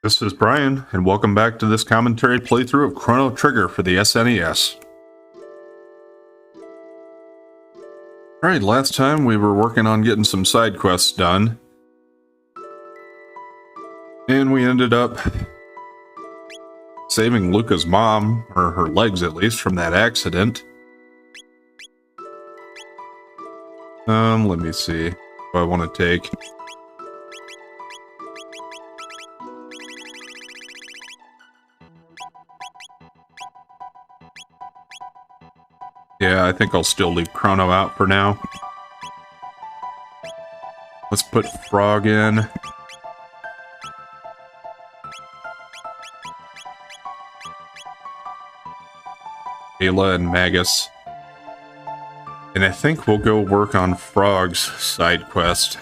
This is Brian, and welcome back to this commentary playthrough of Chrono Trigger for the SNES. Alright, last time we were working on getting some side quests done. And we ended up saving Luca's mom, or her legs at least, from that accident. Let me see what I want to take. Yeah, I think I'll still leave Chrono out for now. Let's put Frog in. Ayla and Magus. And I think we'll go work on Frog's side quest.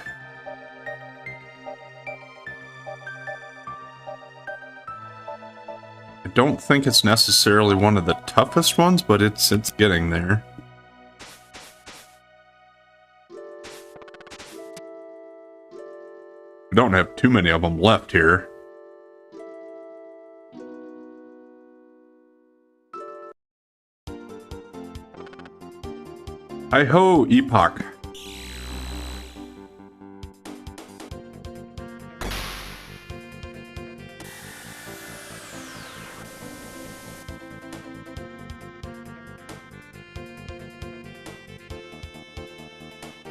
I don't think it's necessarily one of the toughest ones, but it's getting there. We don't have too many of them left here. Hi-ho, Epoch.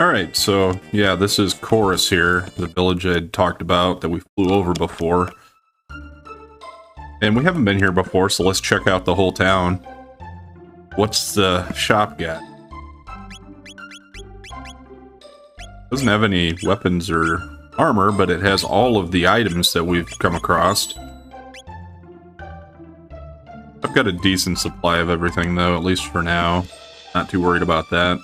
Alright, so yeah, this is Chorus here, the village I had talked about that we flew over before. And we haven't been here before, so let's check out the whole town. What's the shop got? Doesn't have any weapons or armor, but it has all of the items that we've come across. I've got a decent supply of everything though, at least for now. Not too worried about that.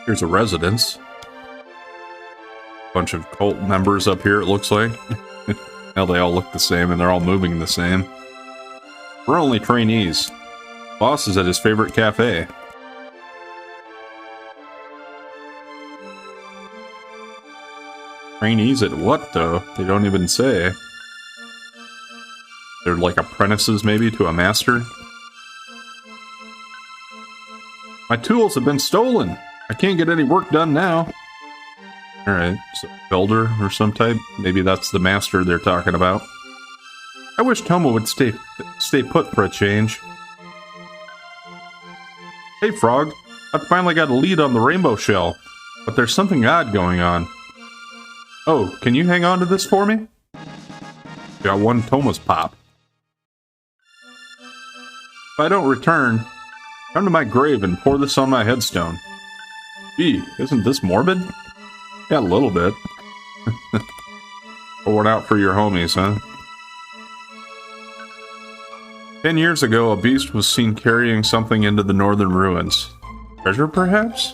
Here's a residence. Bunch of cult members up here, it looks like. Now they all look the same and they're all moving the same. We're only trainees. Boss is at his favorite cafe. Trainees at what, though? They don't even say. They're like apprentices, maybe, to a master? My tools have been stolen! I can't get any work done now. Alright, so builder or some type? Maybe that's the master they're talking about. I wish Tomo would stay put for a change. Hey, Frog. I finally got a lead on the rainbow shell, but there's something odd going on. Oh, can you hang on to this for me? Got one Toma's pop. If I don't return, come to my grave and pour this on my headstone. Gee, isn't this morbid? Yeah, a little bit. Pour one out for your homies, huh? 10 years ago, a beast was seen carrying something into the northern ruins. Treasure, perhaps?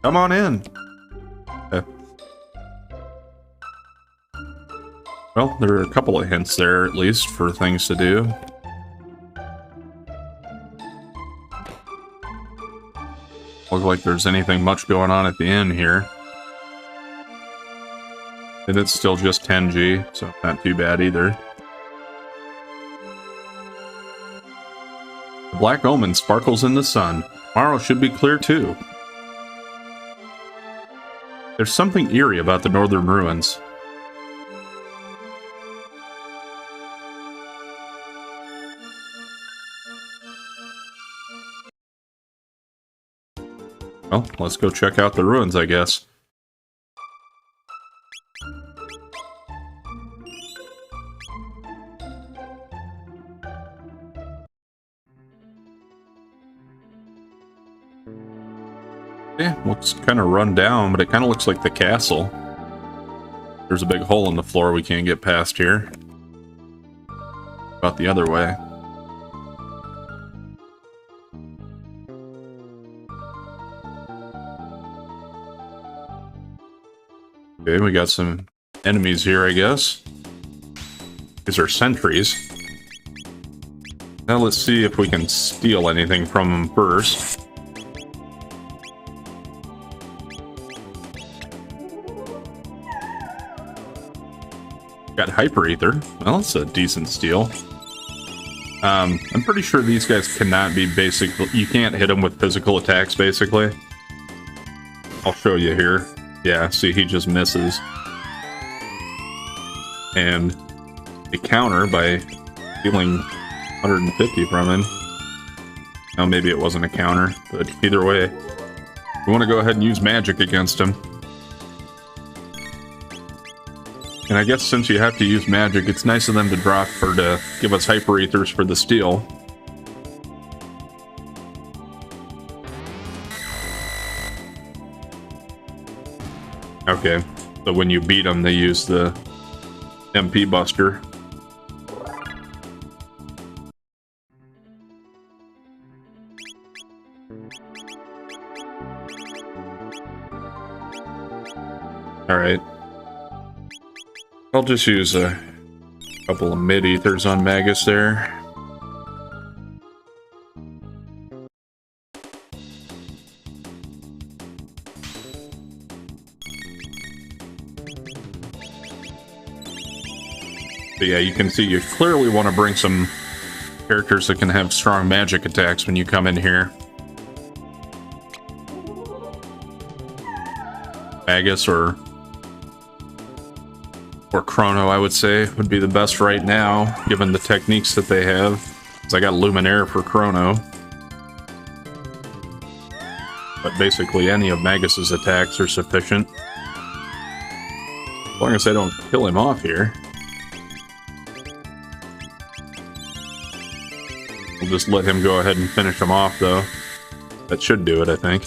Come on in. Well, there are a couple of hints there, at least, for things to do. Look like there's anything much going on at the inn here. And it's still just 10G, so not too bad either. The black omen sparkles in the sun. Tomorrow should be clear too. There's something eerie about the northern ruins. Well, let's go check out the ruins, I guess. Yeah, looks kind of run down, but it kind of looks like the castle. There's a big hole in the floor we can't get past here. About the other way. Okay, we got some enemies here, I guess. These are sentries. Now let's see if we can steal anything from them first. Got Hyper Ether. Well, that's a decent steal. I'm pretty sure these guys cannot be basic. You can't hit them with physical attacks, basically. I'll show you here. Yeah, see, he just misses. And they counter by dealing 150 from him. Now, maybe it wasn't a counter, but either way, we want to go ahead and use magic against him. And I guess since you have to use magic, it's nice of them to drop or to give us Hyper Ethers for the steal. Okay, so when you beat them, they use the MP Buster. Alright. I'll just use a couple of mid-ethers on Magus there. But yeah, you can see you clearly want to bring some characters that can have strong magic attacks when you come in here. Magus or Chrono, I would say, would be the best right now, given the techniques that they have. Because I got Luminaire for Chrono. But basically any of Magus's attacks are sufficient. As long as I don't kill him off here. We'll just let him go ahead and finish him off, though. That should do it, I think.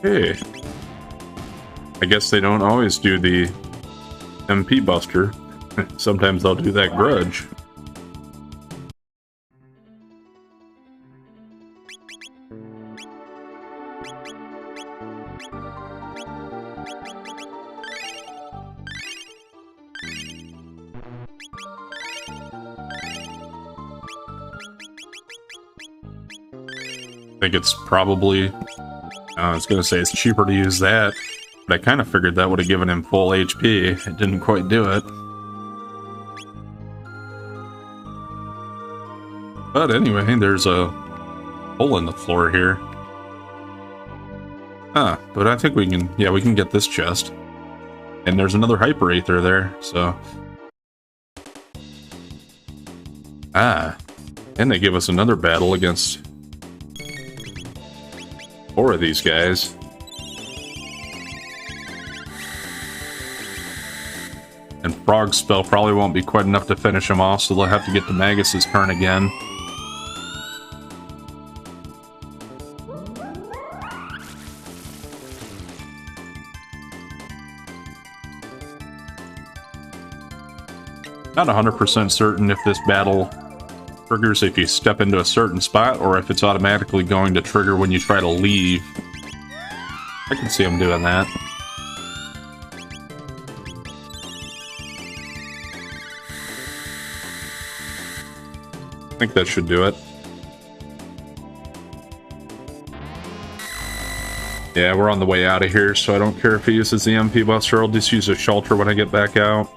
Hey. I guess they don't always do the MP Buster. Sometimes they'll do that Grudge. I think it's probably... I was going to say it's cheaper to use that, but I kind of figured that would have given him full HP. It didn't quite do it. But anyway, there's a hole in the floor here. Huh, but I think we can, yeah, we can get this chest. And there's another Hyper Aether there, so... Ah, and they give us another battle against 4 of these guys. And Frog's spell probably won't be quite enough to finish him off, so they'll have to get to Magus's turn again. Not 100% certain if this battle triggers if you step into a certain spot, or if it's automatically going to trigger when you try to leave. I can see him doing that. I think that should do it. Yeah, we're on the way out of here, so I don't care if he uses the MP Buster. I'll just use a shelter when I get back out.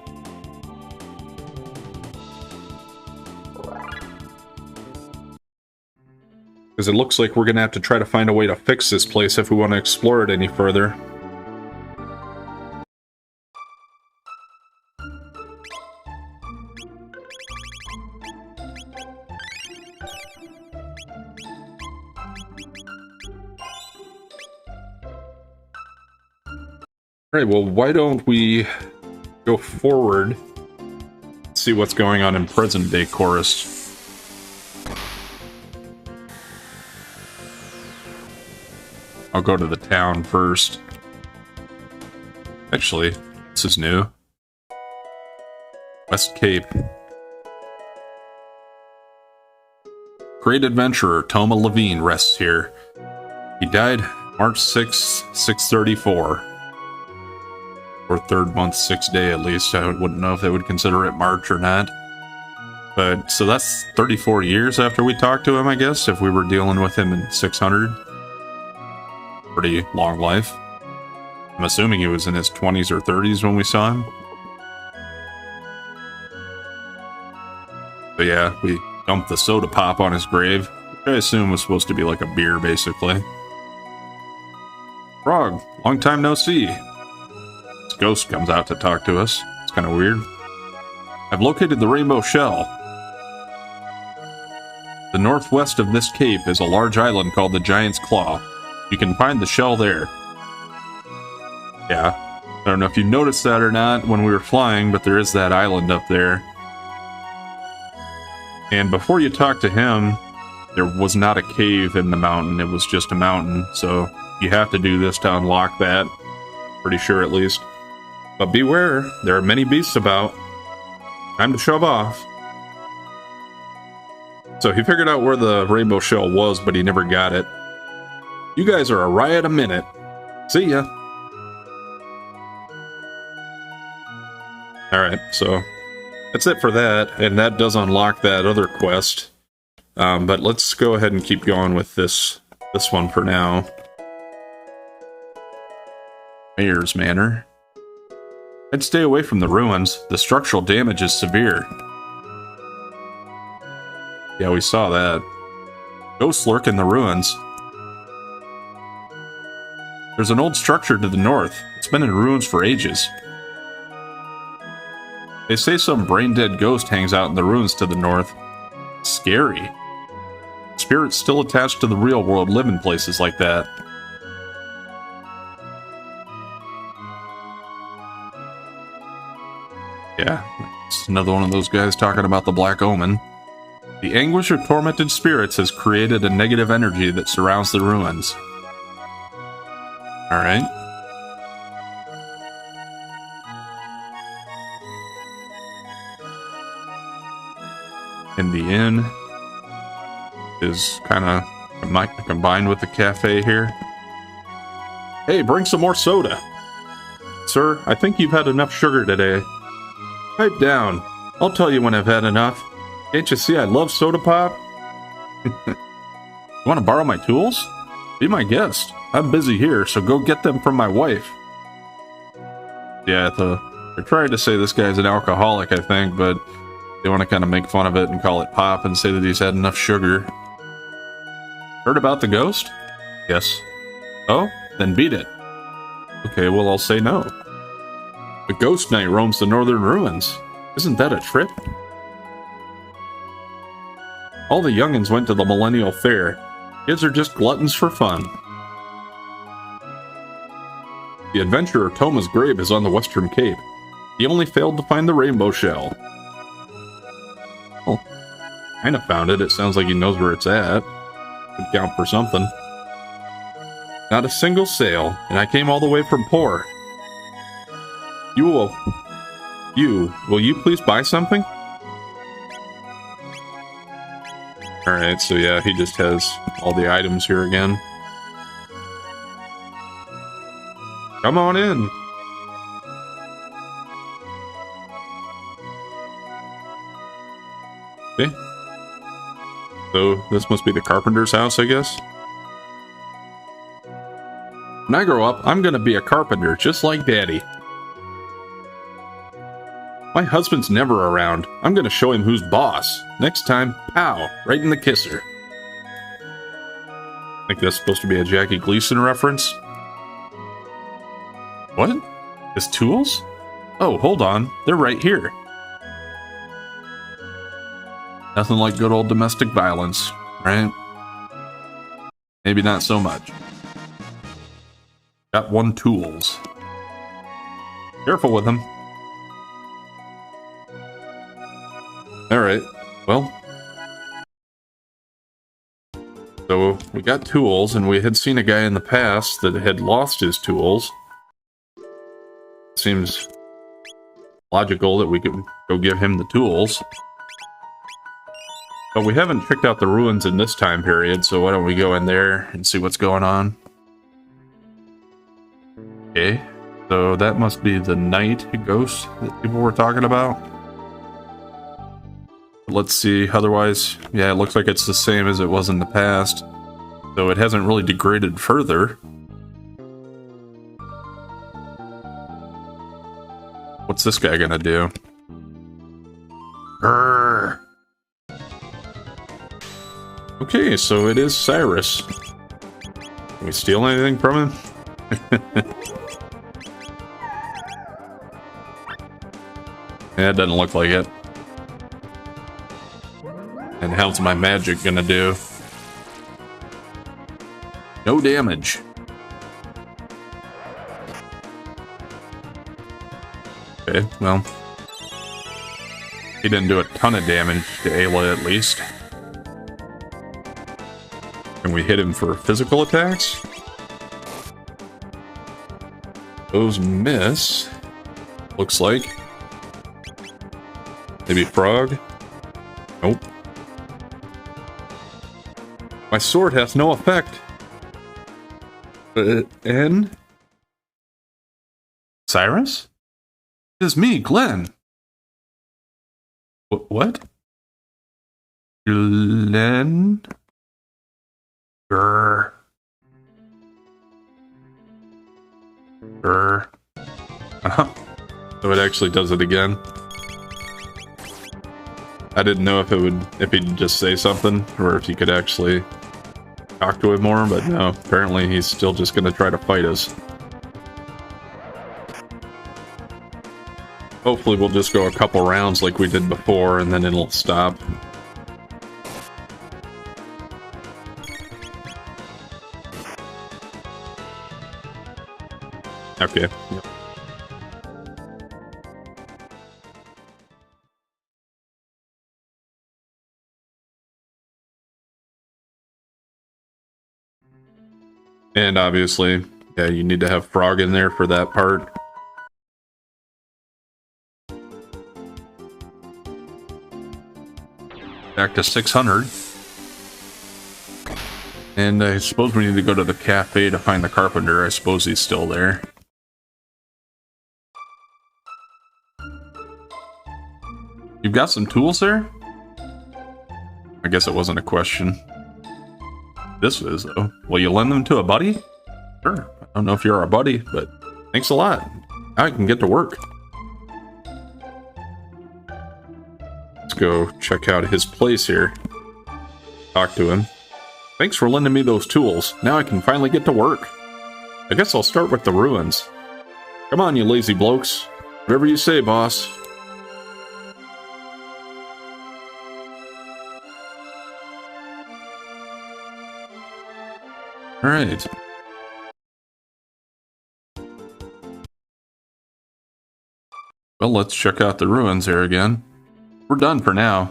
Because it looks like we're going to have to try to find a way to fix this place if we want to explore it any further. Alright, well, why don't we go forward and see what's going on in present-day Chorus. I'll go to the town first. Actually, this is new. West Cape. Great adventurer Toma Levine rests here. He died March 6, 634. Or 3rd month, 6th day at least. I wouldn't know if they would consider it March or not. But, so that's 34 years after we talked to him, I guess, if we were dealing with him in 600. Pretty long life. I'm assuming he was in his 20s or 30s when we saw him. But yeah, we dumped the soda pop on his grave, which I assume was supposed to be like a beer, basically. Frog, long time no see. This ghost comes out to talk to us. It's kind of weird. I've located the rainbow shell. The northwest of this cape is a large island called the Giant's Claw. You can find the shell there. Yeah, I don't know if you noticed that or not when we were flying, but there is that island up there. And before you talk to him, there was not a cave in the mountain, it was just a mountain, so you have to do this to unlock that. Pretty sure, at least. But beware, there are many beasts about. Time to shove off. So he figured out where the rainbow shell was, but he never got it. You guys are a riot a minute. See ya. Alright, so that's it for that, and that does unlock that other quest. But let's go ahead and keep going with this one for now. Mayor's Manor. I'd stay away from the ruins. The structural damage is severe. Yeah, we saw that. Ghosts lurk in the ruins. There's an old structure to the north. It's been in ruins for ages. They say some brain-dead ghost hangs out in the ruins to the north. Scary. Spirits still attached to the real world live in places like that. Yeah, it's another one of those guys talking about the Black Omen. The anguish of tormented spirits has created a negative energy that surrounds the ruins. Alright. And the inn is kind of combined with the cafe here. Hey, bring some more soda. Sir, I think you've had enough sugar today. Pipe down. I'll tell you when I've had enough. Can't you see I love soda pop? You want to borrow my tools? Be my guest. I'm busy here, so go get them from my wife. Yeah, they're trying to say this guy's an alcoholic, I think, but they want to kind of make fun of it and call it pop and say that he's had enough sugar. Heard about the ghost? Yes. Oh? Then beat it. Okay, well, I'll say no. The ghost knight roams the northern ruins. Isn't that a trip? All the youngins went to the Millennial Fair. Kids are just gluttons for fun. The adventurer Toma's grave is on the Western Cape. He only failed to find the rainbow shell. Well, kinda found it. It sounds like he knows where it's at. Could count for something. Not a single sale, and I came all the way from Poor. Will you please buy something? Alright, so yeah, he just has all the items here again. Come on in! Okay. So, this must be the carpenter's house, I guess? When I grow up, I'm gonna be a carpenter, just like Daddy. My husband's never around. I'm gonna show him who's boss. Next time, pow, right in the kisser. I think that's supposed to be a Jackie Gleason reference. What? His tools? Oh, hold on. They're right here. Nothing like good old domestic violence, right? Maybe not so much. Got one tools. Careful with them. Alright, well. So, we got tools, and we had seen a guy in the past that had lost his tools. Seems logical that we could go give him the tools. But we haven't checked out the ruins in this time period, so why don't we go in there and see what's going on. Okay, so that must be the night ghost that people were talking about. Let's see, otherwise, yeah, it looks like it's the same as it was in the past. So it hasn't really degraded further. What's this guy gonna do? Grrr. Okay, so it is Cyrus. Can we steal anything from him? Yeah, it doesn't look like it. And how's my magic gonna do? No damage. Okay, well. He didn't do a ton of damage to Ayla, at least. Can we hit him for physical attacks? Those miss. Looks like. Maybe frog? Nope. My sword has no effect. And? Cyrus? It is me, Glenn. What? Glenn? Grr. Grr. So it actually does it again. I didn't know if he'd just say something, or if he could actually talk to him more, but no, apparently he's still just gonna try to fight us. Hopefully we'll just go a couple rounds like we did before, and then it'll stop. Okay. Yep. And obviously, yeah, you need to have frog in there for that part. Back to 600. And I suppose we need to go to the cafe to find the carpenter. I suppose he's still there. You've got some tools there? I guess it wasn't a question. This is, though. Will you lend them to a buddy? Sure. I don't know if you're our buddy, but thanks a lot. Now I can get to work. Let's go check out his place here. Talk to him. Thanks for lending me those tools. Now I can finally get to work. I guess I'll start with the ruins. Come on, you lazy blokes. Whatever you say, boss. Alright. Well, let's check out the ruins here again. We're done for now.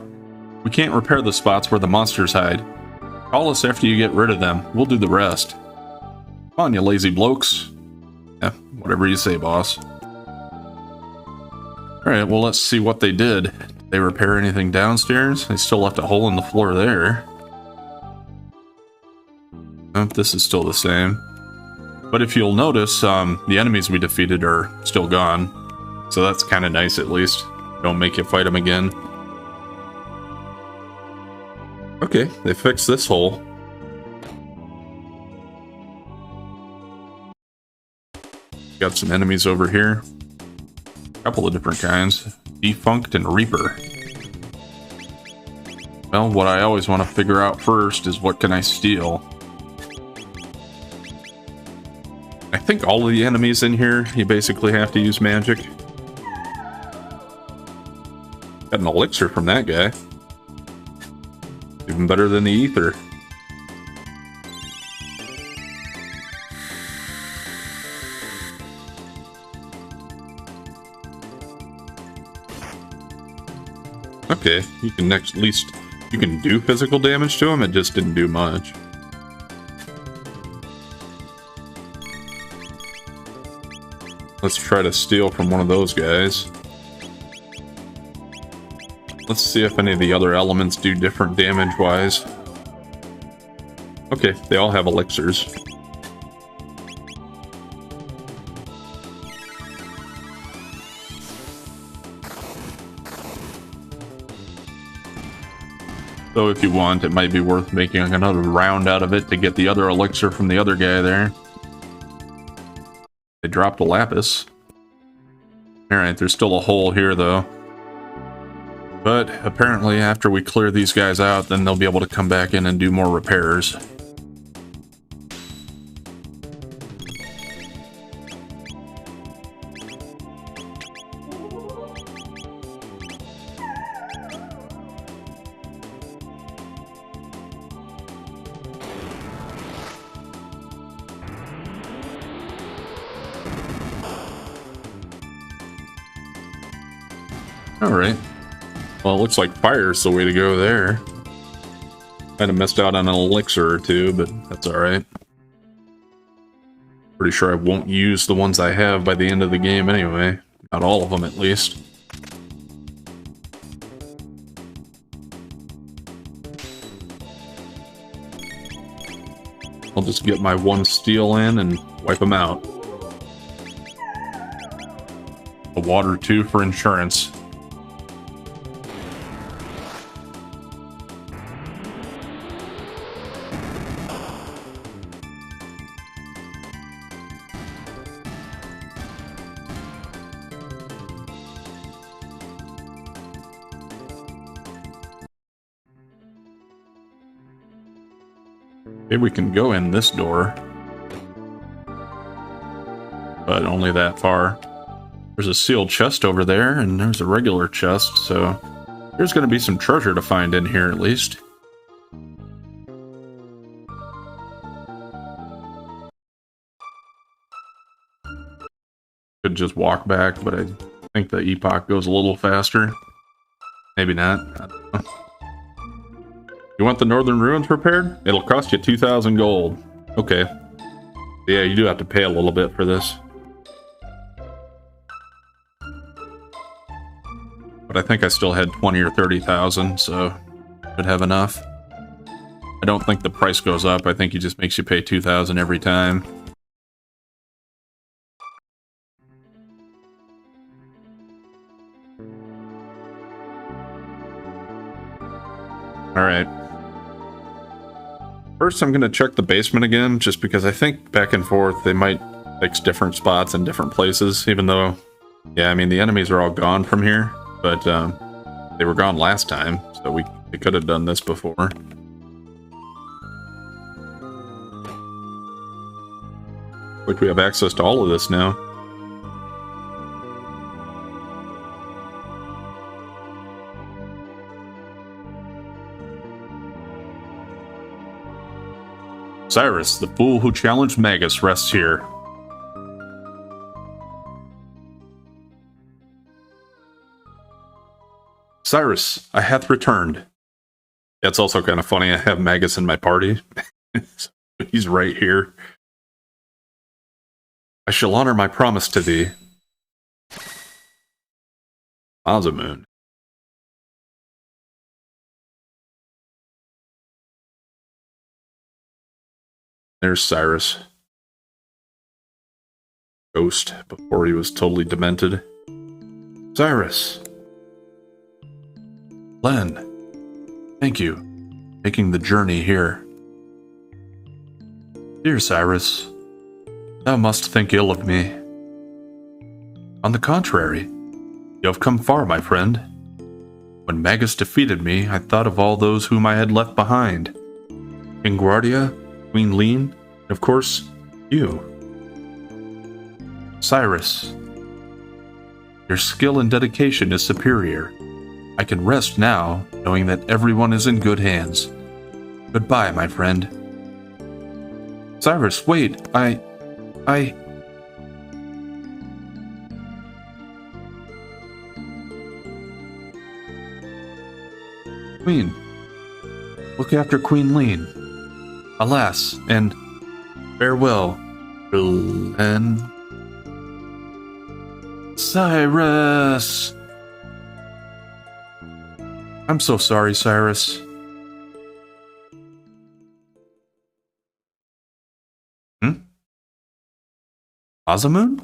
We can't repair the spots where the monsters hide. Call us after you get rid of them. We'll do the rest. Come on, you lazy blokes. Yeah, whatever you say, boss. Alright, well, let's see what they did. Did they repair anything downstairs? They still left a hole in the floor there. This is still the same. But if you'll notice, the enemies we defeated are still gone. So that's kind of nice, at least. Don't make you fight them again. Okay, they fixed this hole. Got some enemies over here. A couple of different kinds. Defunct and Reaper. Well, what I always want to figure out first is what can I steal? I think all of the enemies in here, you basically have to use magic. Got an elixir from that guy. Even better than the ether. Okay, you can at least you can do physical damage to him, it just didn't do much. Let's try to steal from one of those guys. Let's see if any of the other elements do different damage-wise. Okay, they all have elixirs. So if you want, it might be worth making another round out of it to get the other elixir from the other guy there. They dropped a lapis. Alright, there's still a hole here though. But apparently after we clear these guys out, then they'll be able to come back in and do more repairs. Alright. Well, it looks like fire's the way to go there. Kind of missed out on an elixir or two, but that's alright. Pretty sure I won't use the ones I have by the end of the game anyway. Not all of them, at least. I'll just get my one steel in and wipe them out. A water, too, for insurance. Maybe we can go in this door. But only that far. There's a sealed chest over there, and there's a regular chest, so there's going to be some treasure to find in here at least. Could just walk back, but I think the epoch goes a little faster. Maybe not. I don't know. You want the northern ruins repaired? It'll cost you 2,000 gold. Okay. Yeah, you do have to pay a little bit for this. But I think I still had 20 or 30,000, so should have enough. I don't think the price goes up. I think he just makes you pay 2,000 every time. Alright. First, I'm going to check the basement again, just because I think back and forth they might fix different spots in different places, even though, yeah, I mean, the enemies are all gone from here, but they were gone last time, so we could have done this before. Like, we have access to all of this now. Cyrus, the fool who challenged Magus, rests here. Cyrus, I hath returned. It's also kind of funny, I have Magus in my party. He's right here. I shall honor my promise to thee. Azamoon. There's Cyrus. Ghost, before he was totally demented. Cyrus! Len, thank you for making the journey here. Dear Cyrus, thou must think ill of me. On the contrary, you have come far, my friend. When Magus defeated me, I thought of all those whom I had left behind. King Guardia, Queen Lean, and of course, you. Cyrus, your skill and dedication is superior. I can rest now, knowing that everyone is in good hands. Goodbye, my friend. Cyrus, wait, I... Queen, look after Queen Lean. Alas, and farewell, and Cyrus. I'm so sorry, Cyrus. Azamoon?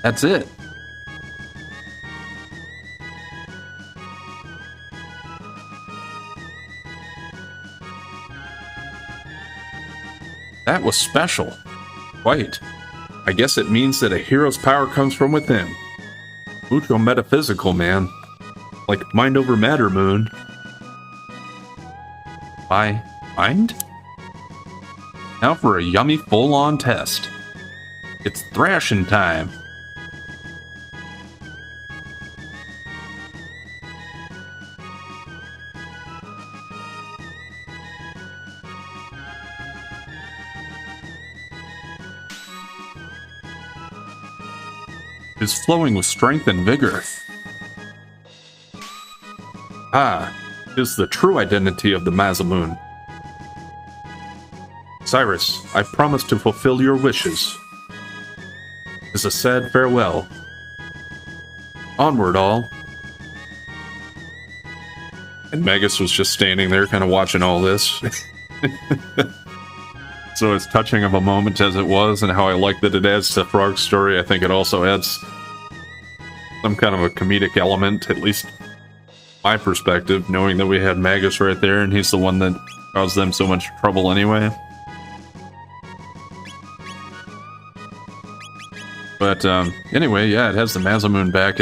That's it. That was special. Quite. I guess it means that a hero's power comes from within. Mucho metaphysical, man. Like mind over matter, Moon. By mind? Now for a yummy full-on test. It's thrashing time. Is flowing with strength and vigor. Ah, is the true identity of the Mazamoon. Cyrus, I promise to fulfill your wishes. Is a sad farewell. Onward, all. And Magus was just standing there, kind of watching all this. So as touching of a moment as it was, and how I like that it adds to Frog's story, I think it also adds some kind of a comedic element, at least my perspective, knowing that we had Magus right there, and he's the one that caused them so much trouble anyway. But anyway, yeah, it has the Mazamoon back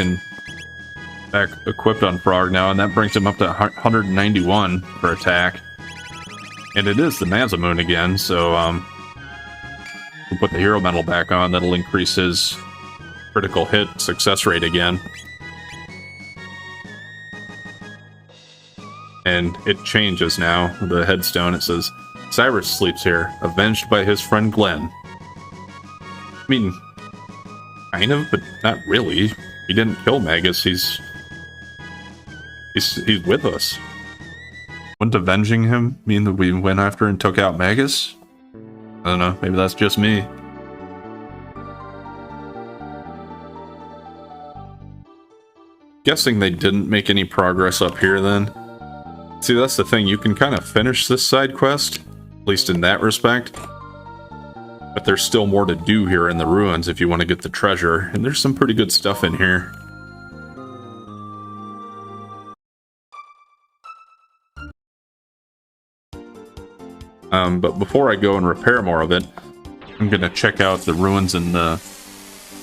equipped on Frog now, and that brings him up to 191 for attack. And it is the Mazamoon again, so we'll put the hero medal back on. That'll increase his critical hit success rate again. And it changes now. The headstone, it says, Cyrus sleeps here, avenged by his friend Glenn. I mean, kind of, but not really. He didn't kill Magus, he's with us. Wouldn't avenging him mean that we went after and took out Magus? I don't know, maybe that's just me. Guessing they didn't make any progress up here then. See, that's the thing, you can kind of finish this side quest, at least in that respect. But there's still more to do here in the ruins if you want to get the treasure, and there's some pretty good stuff in here. But before I go and repair more of it, I'm going to check out the ruins in the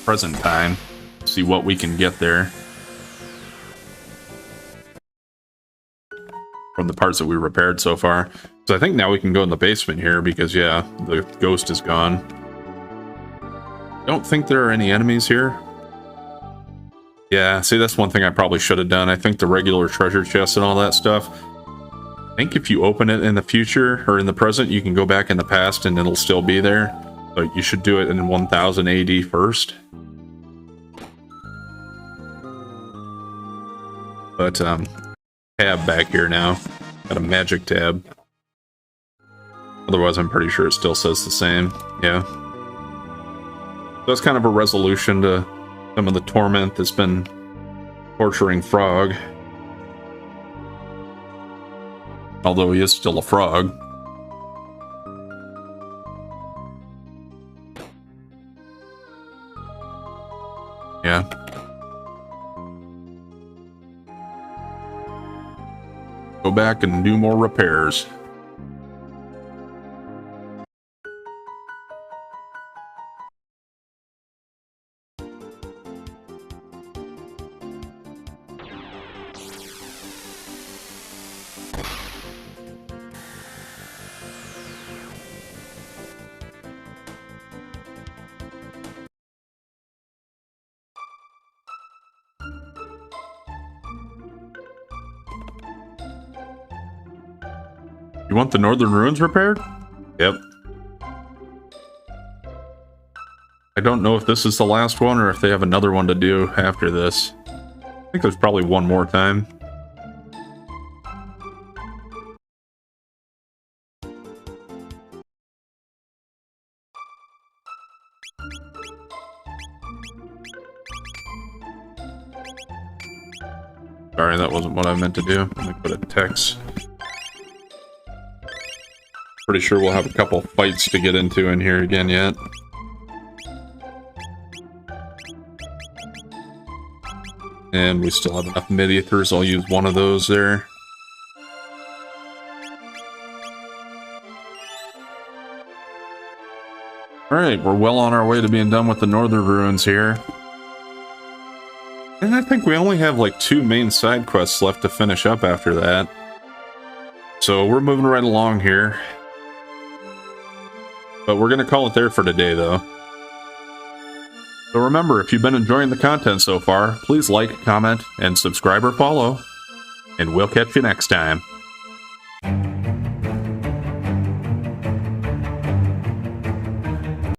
present time, see what we can get there. From the parts that we repaired so far. So I think now we can go in the basement here because, yeah, the ghost is gone. Don't think there are any enemies here. Yeah, see, that's one thing I probably should have done. I think the regular treasure chests and all that stuff, I think if you open it in the future or in the present, you can go back in the past and it'll still be there. But you should do it in 1000 AD first. But, tab back here now. Got a magic tab. Otherwise, I'm pretty sure it still says the same. Yeah. So that's kind of a resolution to some of the torment that's been torturing Frog. Although he is still a frog. Yeah. Go back and do more repairs. You want the northern ruins repaired? Yep. I don't know if this is the last one or if they have another one to do after this. I think there's probably one more time. Sorry, that wasn't what I meant to do. Let me put a text. Pretty sure we'll have a couple fights to get into in here again yet. And we still have enough mid-ethers. I'll use one of those there. Alright, we're well on our way to being done with the northern ruins here. And I think we only have like 2 main side quests left to finish up after that. So we're moving right along here. But we're going to call it there for today, though. So remember, if you've been enjoying the content so far, please like, comment, and subscribe or follow. And we'll catch you next time.